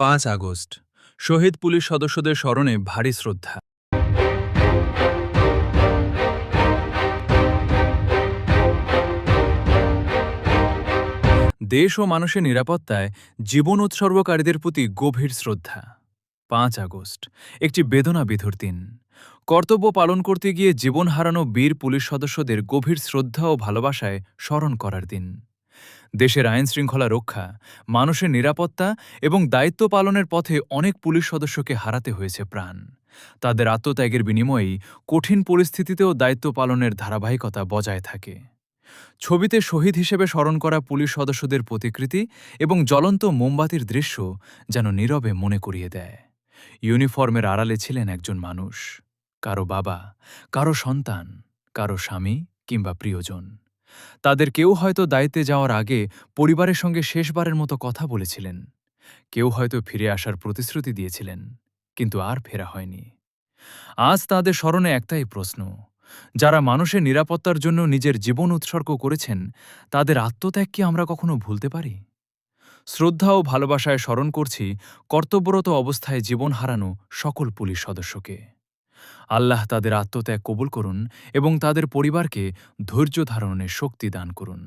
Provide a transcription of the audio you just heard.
5 August শহীদ police সদস্যদের স্মরণে ভারী শ্রদ্ধা। দেশ ও মানুষের নিরাপত্তায় জীবন উৎসর্গকারীদের প্রতি গভীর শ্রদ্ধা। 5 আগস্ট একটি বেদনা বিধুর দিন। কর্তব্য পালন করতে গিয়ে জীবন হারানো বীর পুলিশ সদস্যদের গভীর শ্রদ্ধা ও ভালোবাসায় স্মরণ করার দিন। দেশের আইন শৃঙ্খলা রক্ষা, মানুষের নিরাপত্তা এবং দায়িত্ব পালনের পথে অনেক পুলিশ সদস্যকে হারাতে হয়েছে প্রাণ। তাদের আত্মত্যাগের বিনিময়েই কঠিন পরিস্থিতিতেও দায়িত্ব পালনের ধারাবাহিকতা বজায় থাকে। ছবিতে শহীদ হিসেবে স্মরণ করা পুলিশ সদস্যদের প্রতিকৃতি এবং জ্বলন্ত মোমবাতির দৃশ্য যেন নীরবে মনে করিয়ে দেয়, ইউনিফর্মের আড়ালে ছিলেন একজন মানুষ, কারো বাবা, কারো সন্তান, কারো স্বামী কিংবা প্রিয়জন। তাদের কেউ হয়তো দায়িত্বে যাওয়ার আগে পরিবারের সঙ্গে শেষবারের মতো কথা বলেছিলেন, কেউ হয়তো ফিরে আসার প্রতিশ্রুতি দিয়েছিলেন, কিন্তু আর ফেরা হয়নি। আজ তাদের স্মরণে একটাই প্রশ্ন, যারা মানুষের নিরাপত্তার জন্য নিজের জীবন উৎসর্গ করেছেন, তাদের আত্মত্যাগ কি আমরা কখনো ভুলতে পারি? শ্রদ্ধা ও ভালোবাসায় স্মরণ করছি কর্তব্যরত অবস্থায় জীবন হারানো সকল পুলিশ সদস্যকে। আল্লাহ তাদের আত্মত্যাগ কবুল করুন এবং তাদের পরিবারকে ধৈর্য ধারণের শক্তি দান করুন।